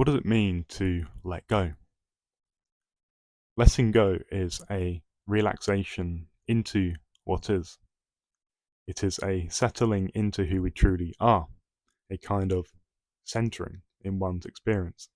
What does it mean to let go? Letting go is a relaxation into what is. It is a settling into who we truly are, a kind of centering in one's experience.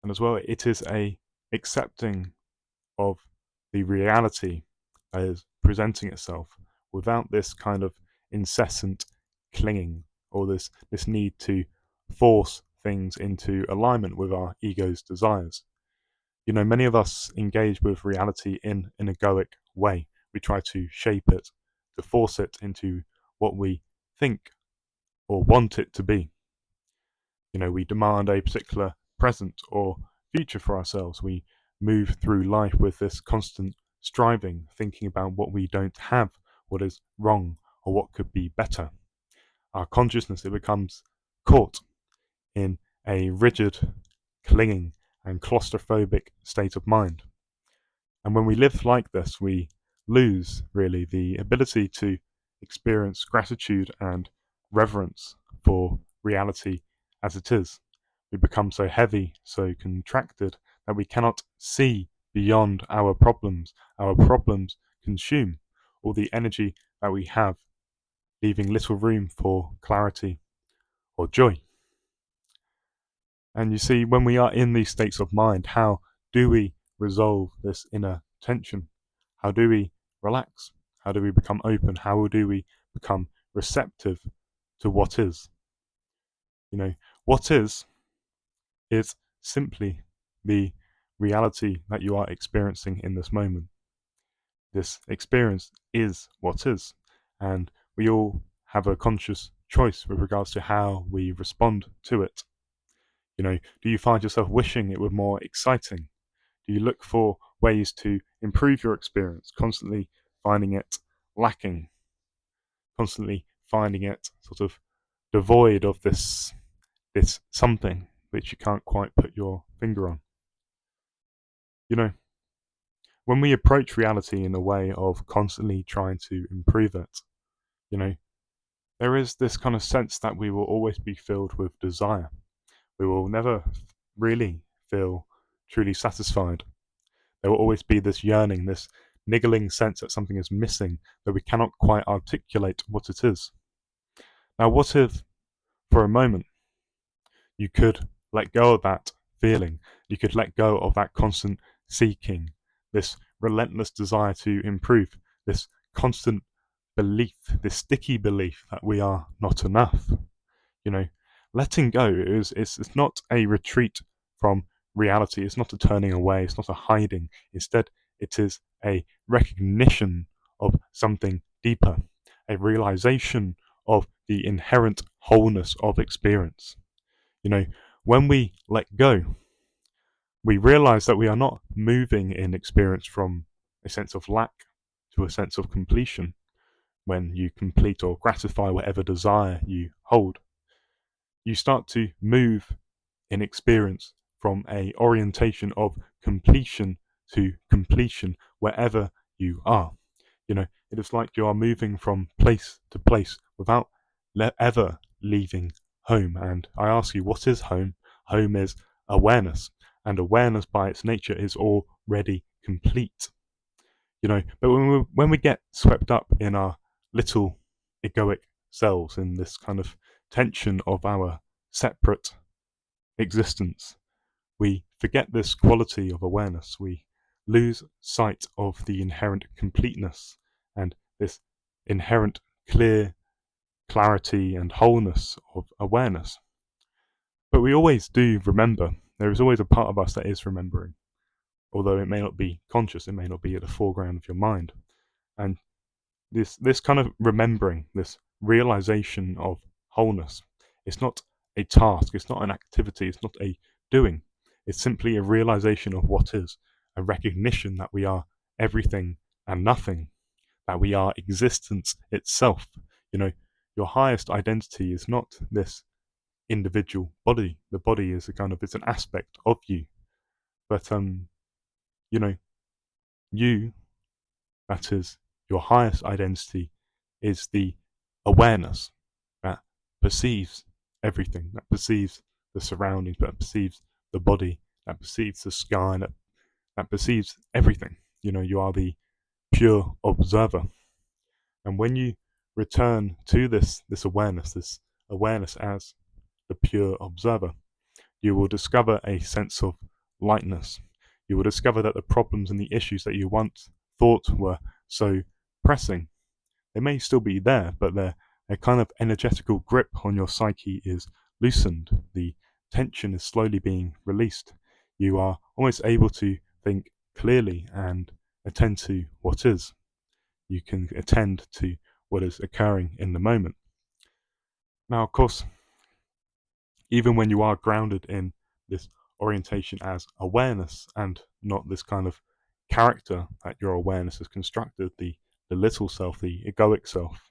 And as well, it is a accepting of the reality that is presenting itself without this kind of incessant clinging or this need to force things into alignment with our ego's desires. Many of us engage with reality in an egoic way. We try to shape it, to force it into what we think or want it to be. We demand a particular present or future for ourselves. We move through life with this constant striving, thinking about what we don't have, what is wrong, or what could be better. Our consciousness, it becomes caught in a rigid, clinging, and claustrophobic state of mind. And when we live like this, we lose really the ability to experience gratitude and reverence for reality as it is. We become so heavy, so contracted, that we cannot see beyond our problems. Our problems consume all the energy that we have, leaving little room for clarity or joy. And you see, when we are in these states of mind, how do we resolve this inner tension? How do we relax? How do we become open? How do we become receptive to what is? What is simply the reality that you are experiencing in this moment. This experience is what is, and we all have a conscious choice with regards to how we respond to it. Do you find yourself wishing it were more exciting? Do you look for ways to improve your experience, constantly finding it lacking, constantly finding it sort of devoid of this something which you can't quite put your finger on? You know, when we approach reality in a way of constantly trying to improve it, you know, there is this kind of sense that we will always be filled with desire. We will never really feel truly satisfied. There will always be this yearning, this niggling sense that something is missing, that we cannot quite articulate what it is. Now, what if, for a moment, you could let go of that feeling? You could let go of that constant seeking, this relentless desire to improve, this constant belief, this sticky belief that we are not enough. You know, letting go it's not a retreat from reality. It's not a turning away. It's not a hiding. Instead, it is a recognition of something deeper, a realization of the inherent wholeness of experience. When we let go, we realize that we are not moving in experience from a sense of lack to a sense of completion. When you complete or gratify whatever desire you hold, you start to move in experience from a orientation of completion to completion wherever you are. It is like you are moving from place to place without ever leaving home. And I ask you, what is home? Home is awareness, and awareness by its nature is already complete. But when we get swept up in our little egoic selves, in this kind of tension of our separate existence, we forget this quality of awareness. We lose sight of the inherent completeness and this inherent clarity and wholeness of awareness. But we always do remember. There is always a part of us that is remembering, although it may not be conscious, it may not be at the foreground of your mind. And this kind of remembering, this realization of wholeness, it's not a task, it's not an activity, it's not a doing. It's simply a realization of what is, a recognition that we are everything and nothing, that we are existence itself. Your highest identity is not this individual body. The body is it's an aspect of you. But you know, you, that is your highest identity, is the awareness that perceives everything, that perceives the surroundings, that perceives the body, that perceives the sky, that perceives everything. You are the pure observer. And when you return to this awareness as the pure observer, you will discover a sense of lightness. You will discover that the problems and the issues that you once thought were so pressing, they may still be there, but their kind of energetical grip on your psyche is loosened. The tension is slowly being released. You are almost able to think clearly and attend to what is. You can attend to what is occurring in the moment. Now, of course, even when you are grounded in this orientation as awareness and not this kind of character that your awareness has constructed, the little self, the egoic self,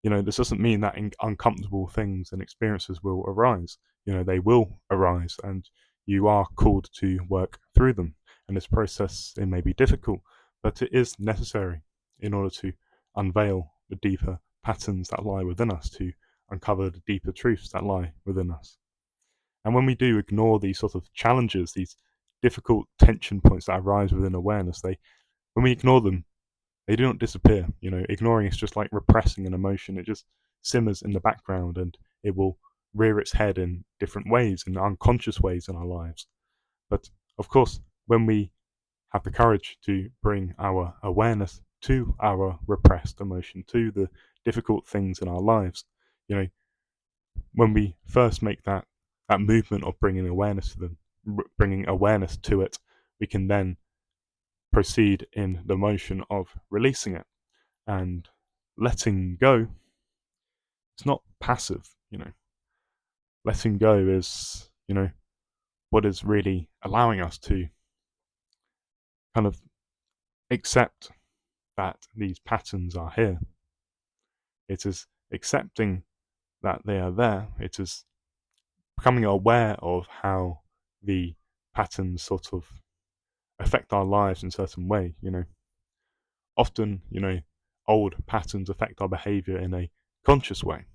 this doesn't mean that uncomfortable things and experiences will arise. They will arise, and you are called to work through them. And this process, it may be difficult, but it is necessary in order to unveil the deeper patterns that lie within us, to uncover the deeper truths that lie within us. And when we do ignore these sort of challenges, these difficult tension points that arise within awareness, when we ignore them, they do not disappear. Ignoring is just like repressing an emotion. It just simmers in the background, and it will rear its head in different ways, in unconscious ways in our lives. But of course, when we have the courage to bring our awareness to our repressed emotion, to the difficult things in our lives, when we first make that movement of bringing awareness to them, bringing awareness to it, we can then proceed in the motion of releasing it and letting go. It's not passive. Letting go is what is really allowing us to kind of accept that these patterns are here. It is accepting that they are there. It is becoming aware of how the patterns sort of affect our lives in a certain way. Often, old patterns affect our behavior in a conscious way,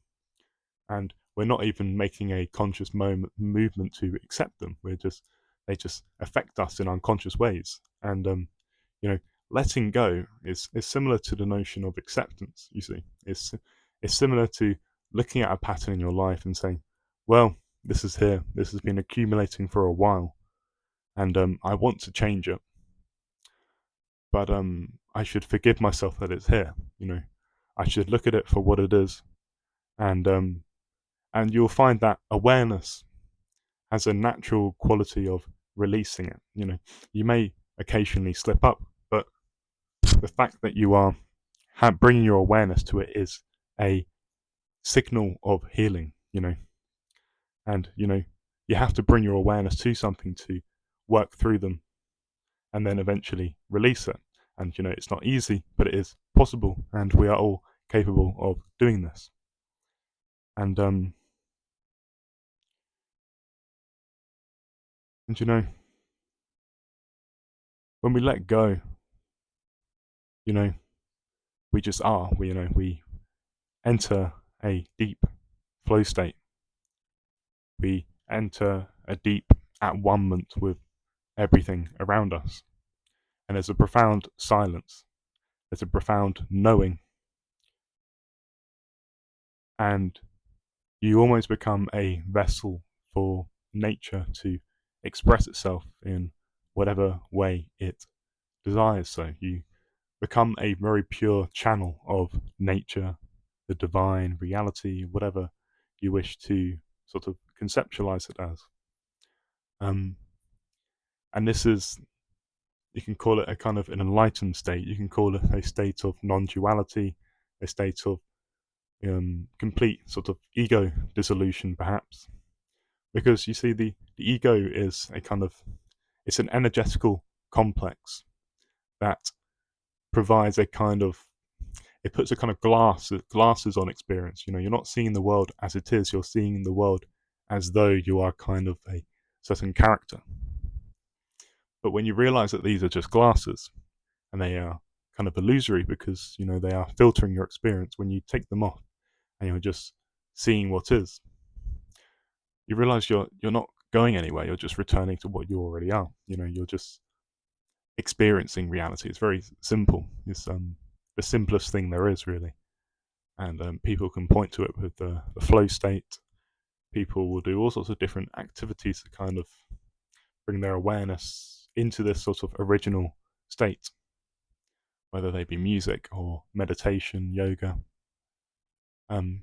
and we're not even making a conscious movement to accept them. They just affect us in unconscious ways. And letting go is similar to the notion of acceptance. You see, it's similar to looking at a pattern in your life and saying, well, this is here. This has been accumulating for a while, and I want to change it, but I should forgive myself that it's here. I should look at it for what it is, and you'll find that awareness has a natural quality of releasing it. You may occasionally slip up, but the fact that you are bringing your awareness to it is a signal of healing. And you have to bring your awareness to something to work through them, and then eventually release it. And it's not easy, but it is possible, and we are all capable of doing this. And when we let go, we just are. We enter a deep flow state. We enter a deep at one-ment with everything around us. And there's a profound silence. There's a profound knowing. And you almost become a vessel for nature to express itself in whatever way it desires. So you become a very pure channel of nature, the divine, reality, whatever you wish to sort of conceptualize it as. And this is, you can call it a kind of an enlightened state. You can call it a state of non-duality, a state of complete sort of ego dissolution, perhaps. Because you see, the ego is it's an energetical complex that provides it puts a kind of glasses on experience. You're not seeing the world as it is, you're seeing the world as though you are kind of a certain character. But when you realize that these are just glasses, and they are kind of illusory because, they are filtering your experience, when you take them off and you're just seeing what is, you realize you're not going anywhere. You're just returning to what you already are. You're just experiencing reality. It's very simple. It's the simplest thing there is, really. And people can point to it with the flow state. People will do all sorts of different activities to kind of bring their awareness into this sort of original state, whether they be music or meditation, yoga. Um,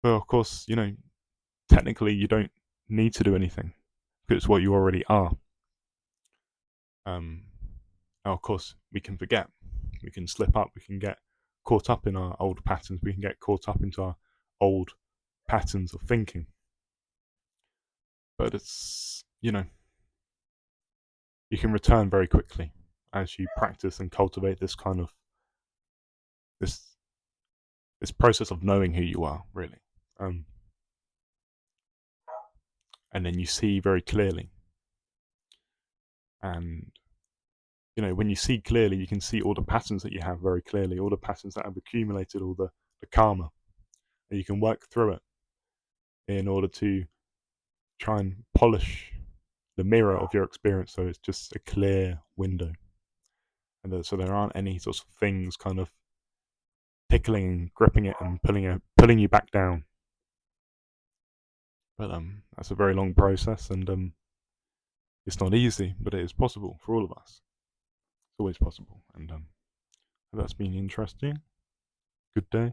but of course, technically you don't need to do anything because it's what you already are. Now, of course, we can forget, we can slip up, we can get caught up in our old patterns, we can get caught up into our old patterns of thinking. But it's, you can return very quickly as you practice and cultivate this kind of this this process of knowing who you are, really. Um, and then you see very clearly. And when you see clearly, you can see all the patterns that you have very clearly, all the patterns that have accumulated, all the karma, and you can work through it in order to try and polish the mirror of your experience so it's just a clear window. And so there aren't any sorts of things kind of tickling and gripping it and pulling you back down. But that's a very long process, and it's not easy, but it is possible for all of us. It's always possible, and that's been interesting. Good day.